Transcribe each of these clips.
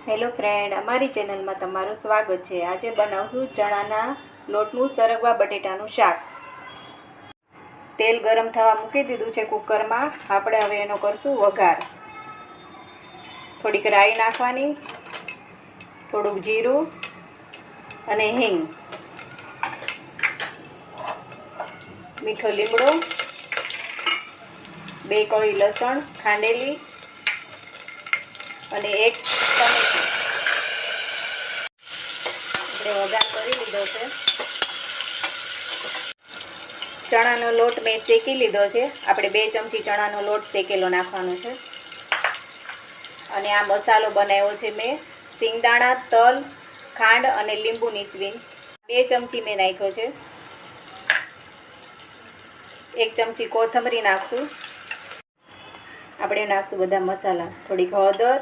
Hello friend, અમારી ચેનલમાં તમારું સ્વાગત છે। આજે બનાવશું ચણાના લોટનું સરગવા બટેટાનું શાક। તેલ ગરમ થવા મૂકી દીધું છે કુકરમાં। આપણે હવે એનો કરશું વઘાર। થોડીક રાઈ નાખવાની, થોડુંક જીરું અને હિંગ, મીઠો લીમડો, 2 કળી લસણ ખાંડેલી અને 1 ટમેટું। આપણે વઘાર કરી લીધો છે। ચણાનો લોટ મેં શેકી લીધો છે। આપણે 2 ચમચી ચણાનો લોટ શેકેલો નાખવાનો છે। અને આ મસાલો બનાવ્યો છે મેં સિંગદાણા, તલ, ખાંડ અને લીંબુ નીચવીને 2 ચમચી મેં નાખ્યો છે। 1 ચમચી કોથમરી નાખશું। આપણે નાખશું બધા મસાલા, થોડીક હળદર,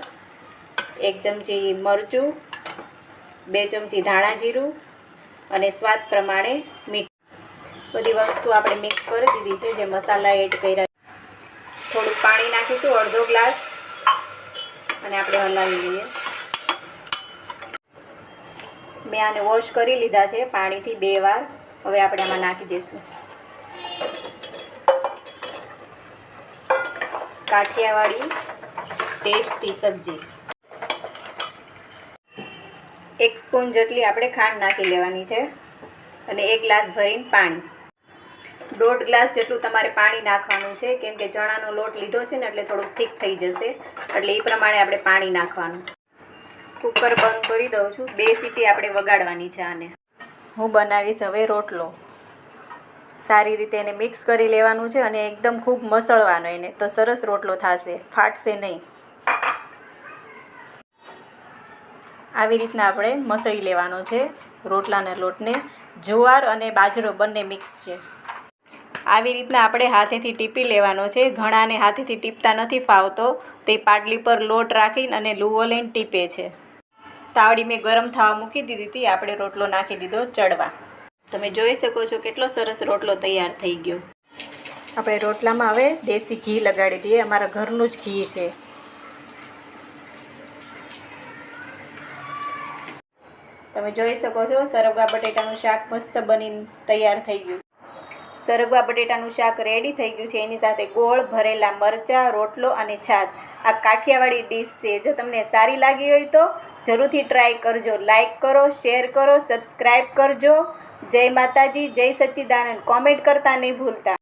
1 ચમચી મરચું, 2 ચમચી ધાણા જીરું અને સ્વાદ પ્રમાણે મીઠું। બધી વસ્તુ આપણે મિક્સ કરી દીધી છે। જે મસાલા એડ કર્યા, થોડુંક પાણી નાખીશું, અડધો ગ્લાસ, અને આપણે હલાવી લઈએ। મેં આને વોશ કરી લીધા છે પાણીથી 2 વાર। હવે આપણે આમાં નાખી દઈશું કાઠિયાવાડી ટેસ્ટી સબ્જી। 1 સ્પૂન જેટલી આપણે ખાંડ નાખી લેવાની છે અને 1 ગ્લાસ ભરીને પાણી। 1.5 ગ્લાસ જેટલું તમારે પાણી નાખવાનું છે, કેમ કે ચણાનો લોટ લીધો છે ને એટલે થોડુંક થીક થઈ જશે, એટલે એ પ્રમાણે આપણે પાણી નાખવાનું। કુકર બંધ કરી દઉં છું। 2 સીટી આપણે વગાડવાની છે આને। હું બનાવીશ હવે રોટલો। સારી રીતે એને મિક્સ કરી લેવાનું છે અને એકદમ ખૂબ મસળવાનો એને, તો સરસ રોટલો થશે, ફાટશે નહીં। આવી રીતના આપણે મસળી લેવાનો છે રોટલાના લોટને। જુવાર અને બાજરો બંને મિક્સ છે। આવી રીતના આપણે હાથેથી ટીપી લેવાનો છે। ઘણાને હાથેથી ટીપતા નથી ફાવતો, તે પાટલી પર લોટ રાખીને અને લુવો લઈને ટીપે છે। તાવડી મેં ગરમ થવા મૂકી દીધી હતી। આપણે રોટલો નાખી દીધો ચડવા। તમે જોઈ શકો છો કેટલો સરસ રોટલો તૈયાર થઈ ગયો। આપણે રોટલામાં હવે દેશી ઘી લગાડી દઈએ। અમારા ઘરનું જ ઘી છે। તમે જોઈ શકો છો સરગવા બટેટાનું શાક મસ્ત બનીને તૈયાર થઈ ગયું। સરગવા બટેટાનું શાક રેડી થઈ ગયું છે। એની સાથે ગોળ, ભરેલા મરચાં, રોટલો અને છાશ। આ કાઠિયાવાડી ડીશ છે। જો તમને સારી લાગી હોય તો જરૂરથી ટ્રાય કરજો। લાઈક કરો, શેર કરો, સબસ્ક્રાઈબ કરજો। જય માતાજી, જય સચ્ચિદાનંદ। કોમેન્ટ કરતા નહીં ભૂલતા।